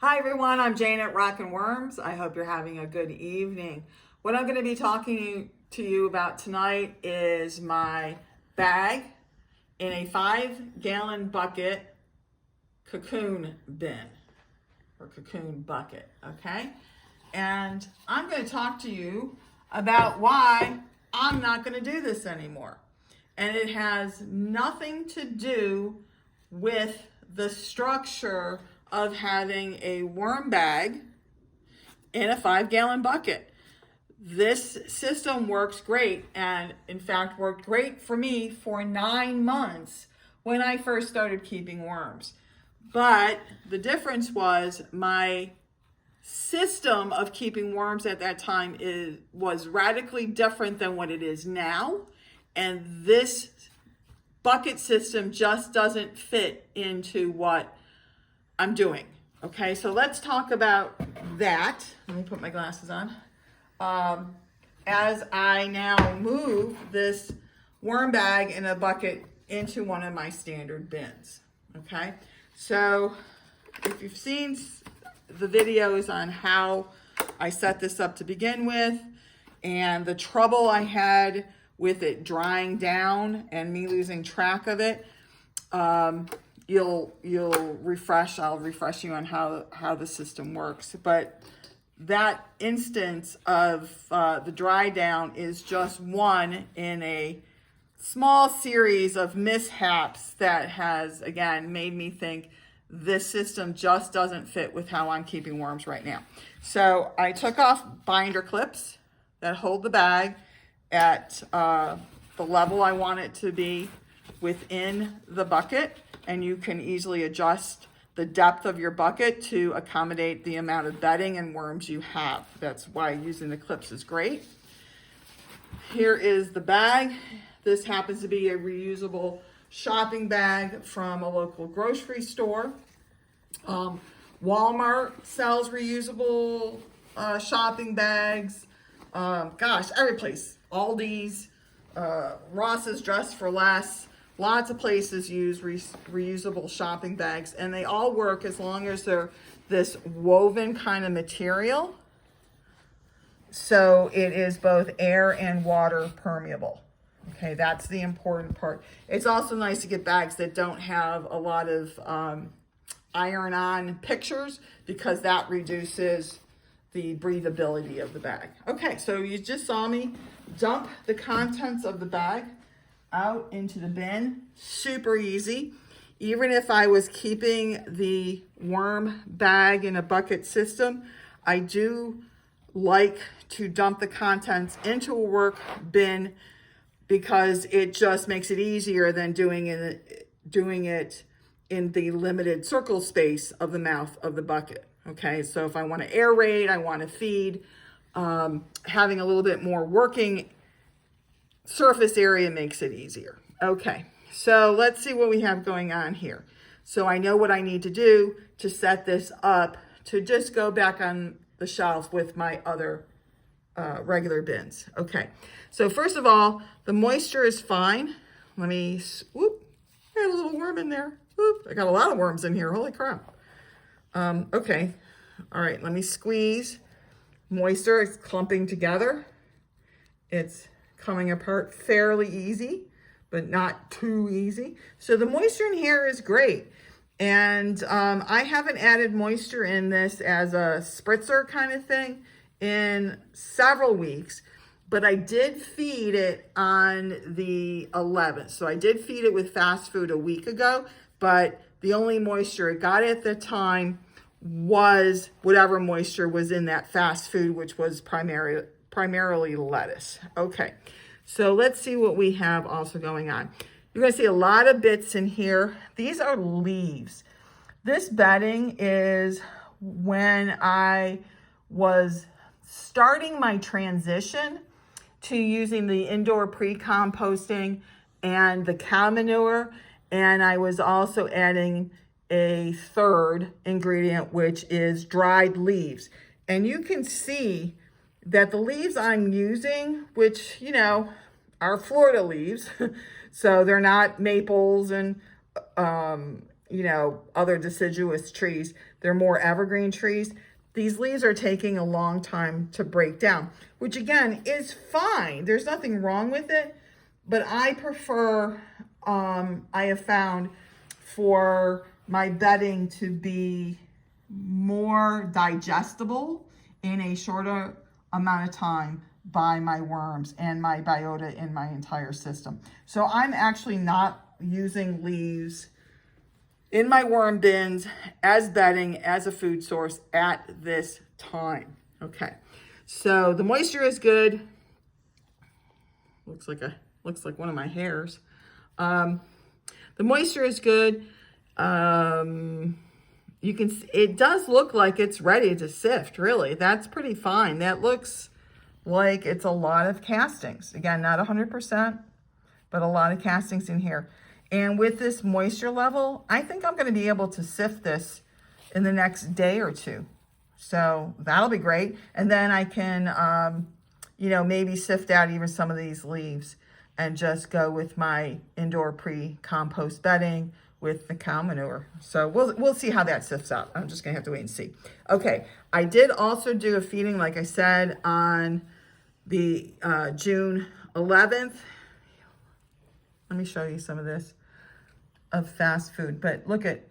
Hi everyone, I'm Jayne at Rockin' Worms. I hope you're having a good evening. What I'm going to be talking to you about tonight is my bag in a 5-gallon bucket cocoon bin or cocoon bucket, okay? And I'm going to talk to you about why I'm not going to do this anymore. And it has nothing to do with the structure of having a worm bag in a 5-gallon bucket. This system works great, and in fact worked great for me for 9 months when I first started keeping worms. But the difference was my system of keeping worms at that time was radically different than what it is now. And this bucket system just doesn't fit into what I'm doing. Okay, so let's talk about that. Let me put my glasses on. As I now move this worm bag in a bucket into one of my standard bins. Okay, so if you've seen the videos on how I set this up to begin with and the trouble I had with it drying down and me losing track of it, you'll refresh. I'll refresh you on how the system works. But that instance of the dry down is just one in a small series of mishaps that has, again, made me think this system just doesn't fit with how I'm keeping worms right now. So I took off binder clips that hold the bag at the level I want it to be within the bucket, and you can easily adjust the depth of your bucket to accommodate the amount of bedding and worms you have. That's why using the clips is great. Here is the bag. This happens to be a reusable shopping bag from a local grocery store. Walmart sells reusable shopping bags. Gosh, every place. Aldi's, Ross's Dress for Less. Lots of places use reusable shopping bags, and they all work as long as they're this woven kind of material. So it is both air and water permeable. Okay, that's the important part. It's also nice to get bags that don't have a lot of iron-on pictures, because that reduces the breathability of the bag. Okay, so you just saw me dump the contents of the bag out into the bin. Super easy. Even if I was keeping the worm bag in a bucket system, I do like to dump the contents into a work bin because it just makes it easier than doing it in the limited circle space of the mouth of the bucket. Okay, so if I want to aerate, I want to feed, having a little bit more working surface area makes it easier. Okay, so let's see what we have going on here. So I know what I need to do to set this up to just go back on the shelf with my other regular bins. Okay, so first of all, the moisture is fine. Let me, whoop, I got a little worm in there. Whoop, I got a lot of worms in here, holy crap. Okay, all right, let me squeeze. Moisture is clumping together. It's coming apart fairly easy, but not too easy. So the moisture in here is great. And I haven't added moisture in this as a spritzer kind of thing in several weeks, but I did feed it on the 11th. So I did feed it with fast food a week ago, but the only moisture it got at the time was whatever moisture was in that fast food, which was primarily lettuce. Okay, so let's see what we have also going on. You're going to see a lot of bits in here. These are leaves. This bedding is when I was starting my transition to using the indoor pre-composting and the cow manure, and I was also adding a third ingredient, which is dried leaves. And you can see that the leaves I'm using, which, you know, are Florida leaves, so they're not maples and you know, other deciduous trees. They're more evergreen trees. These leaves are taking a long time to break down, which again is fine. There's nothing wrong with it, but I prefer, I have found for my bedding to be more digestible in a shorter amount of time by my worms and my biota in my entire system. So I'm actually not using leaves in my worm bins as bedding, as a food source at this time. Okay, so the moisture is good. Looks like one of my hairs. The moisture is good. You can see, it does look like it's ready to sift, really. That's pretty fine. That looks like it's a lot of castings. Again, not 100%, but a lot of castings in here. And with this moisture level, I think I'm going to be able to sift this in the next day or two. So that'll be great. And then I can, you know, maybe sift out even some of these leaves and just go with my indoor pre-compost bedding with the cow manure. So we'll see how that sifts out. I'm just gonna have to wait and see. Okay, I did also do a feeding, like I said, on the June 11th. Let me show you some of this, of fast food. But look at,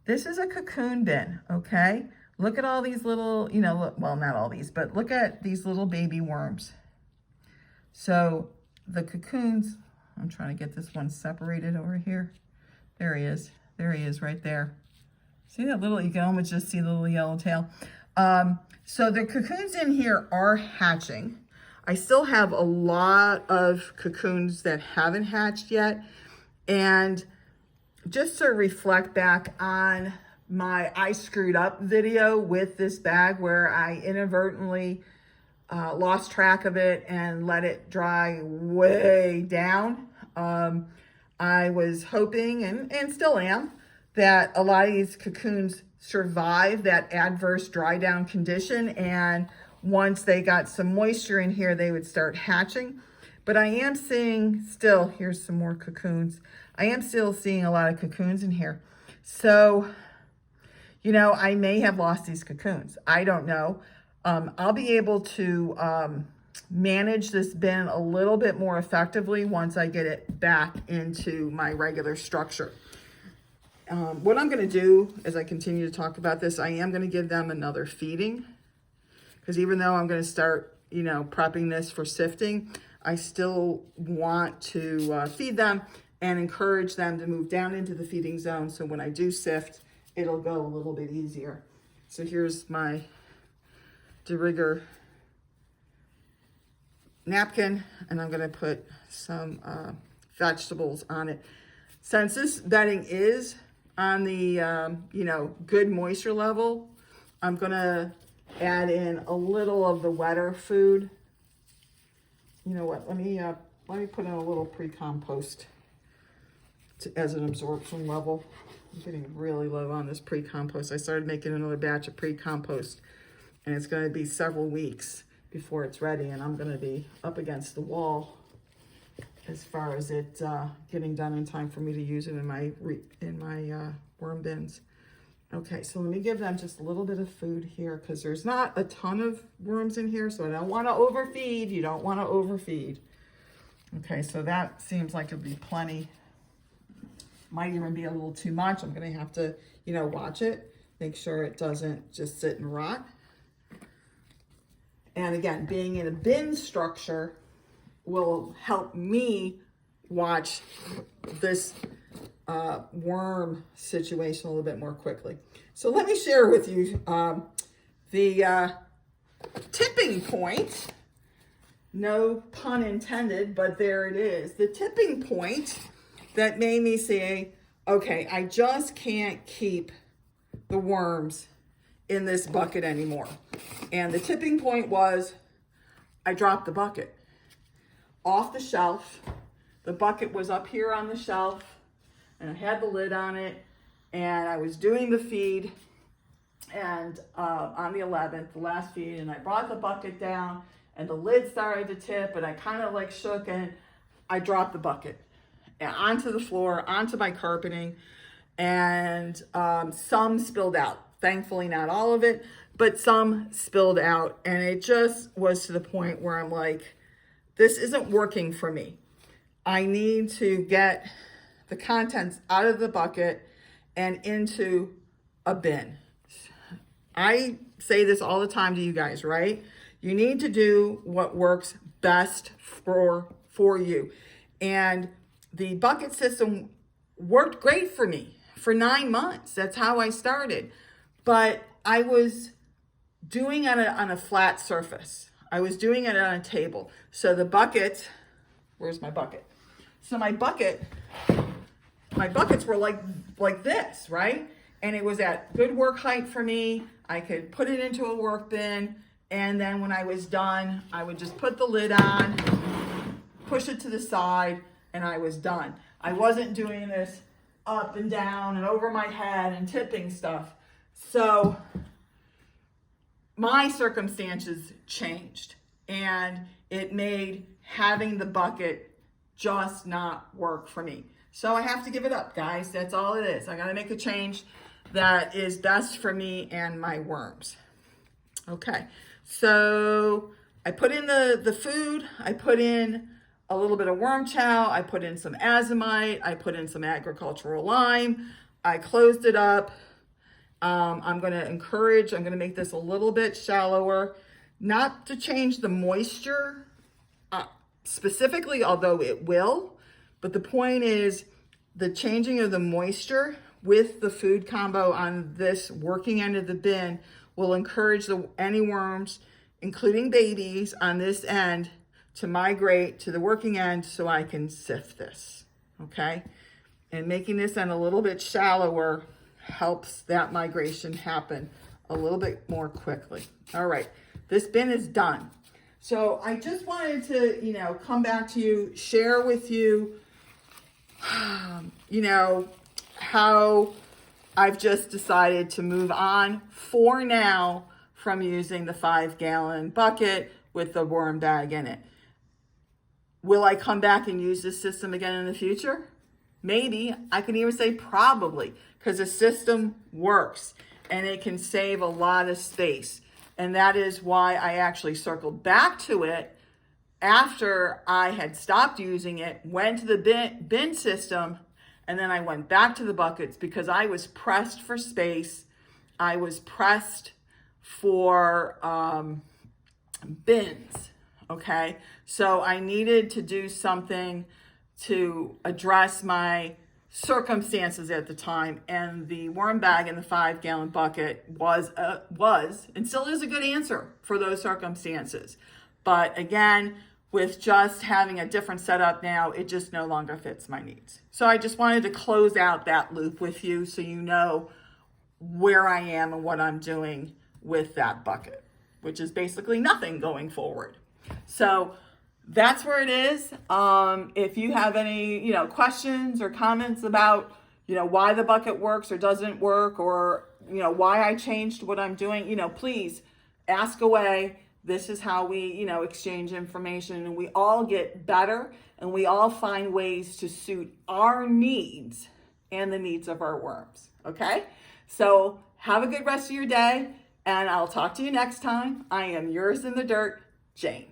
this is a cocoon bin, okay? Look at all these little, you know, look, well, not all these, but look at these little baby worms. So the cocoons, I'm trying to get this one separated over here. There he is. There he is right there. See that little, you can almost just see the little yellow tail. So the cocoons in here are hatching. I still have a lot of cocoons that haven't hatched yet. And just to reflect back on my I screwed up video with this bag where I inadvertently lost track of it and let it dry way down. I was hoping, and still am, that a lot of these cocoons survive that adverse dry down condition, and once they got some moisture in here, they would start hatching. But I am seeing still, here's some more cocoons. I am still seeing a lot of cocoons in here. So, you know, I may have lost these cocoons. I don't know. I'll be able to manage this bin a little bit more effectively once I get it back into my regular structure. What I'm going to do as I continue to talk about this, I am going to give them another feeding, because even though I'm going to start, you know, prepping this for sifting, I still want to feed them and encourage them to move down into the feeding zone. So when I do sift, it'll go a little bit easier. So here's my de rigueur napkin, and I'm going to put some vegetables on it. Since this bedding is on the you know, good moisture level, I'm going to add in a little of the wetter food. You know what, let me put in a little pre-compost as an absorption level. I'm getting really low on this pre-compost. I started making another batch of pre-compost, and it's going to be several weeks before it's ready, and I'm going to be up against the wall as far as it getting done in time for me to use it in my worm bins. Okay, so let me give them just a little bit of food here, because there's not a ton of worms in here, so I don't want to overfeed. You don't want to overfeed. Okay, so that seems like it'll be plenty. Might even be a little too much. I'm going to have to, you know, watch it, make sure it doesn't just sit and rot. And again, being in a bin structure will help me watch this worm situation a little bit more quickly. So let me share with you the tipping point. No pun intended, but there it is. The tipping point that made me say, okay, I just can't keep the worms in this bucket anymore. And the tipping point was, I dropped the bucket off the shelf. The bucket was up here on the shelf, and I had the lid on it, and I was doing the feed, and on the 11th, the last feed, and I brought the bucket down, and the lid started to tip, and I kind of like shook, and I dropped the bucket onto the floor, onto my carpeting, and some spilled out. Thankfully, not all of it, but some spilled out. And it just was to the point where I'm like, this isn't working for me. I need to get the contents out of the bucket and into a bin. I say this all the time to you guys, right? You need to do what works best for you. And the bucket system worked great for me for 9 months. That's how I started. But I was doing it on a flat surface. I was doing it on a table. So the bucket, where's my bucket? So my buckets were like this, right? And it was at good work height for me. I could put it into a work bin. And then when I was done, I would just put the lid on, push it to the side, and I was done. I wasn't doing this up and down and over my head and tipping stuff. So my circumstances changed, and it made having the bucket just not work for me. So I have to give it up, guys. That's all it is. I got to make a change that is best for me and my worms. Okay, so I put in the food. I put in a little bit of worm chow. I put in some azomite. I put in some agricultural lime. I closed it up. I'm going to make this a little bit shallower, not to change the moisture specifically, although it will. But the point is the changing of the moisture with the food combo on this working end of the bin will encourage any worms, including babies on this end, to migrate to the working end so I can sift this, okay? And making this end a little bit shallower helps that migration happen a little bit more quickly. All right, this bin is done. So I just wanted to, come back to you, share with you, how I've just decided to move on for now from using the 5-gallon bucket with the worm bag in it. Will I come back and use this system again in the future? Maybe. I can even say probably, because the system works and it can save a lot of space. And that is why I actually circled back to it after I had stopped using it, went to the bin system, and then I went back to the buckets because I was pressed for space. I was pressed for bins, okay? So I needed to do something to address my circumstances at the time, and the worm bag in the 5-gallon bucket was and still is a good answer for those circumstances. But again, with just having a different setup now, it just no longer fits my needs. So I just wanted to close out that loop with you so you know where I am and what I'm doing with that bucket, which is basically nothing going forward. So that's where it is. If you have any, questions or comments about, why the bucket works or doesn't work, or, why I changed what I'm doing, please ask away. This is how we, exchange information, and we all get better, and we all find ways to suit our needs and the needs of our worms. Okay? So have a good rest of your day, and I'll talk to you next time. I am yours in the dirt, Jayne.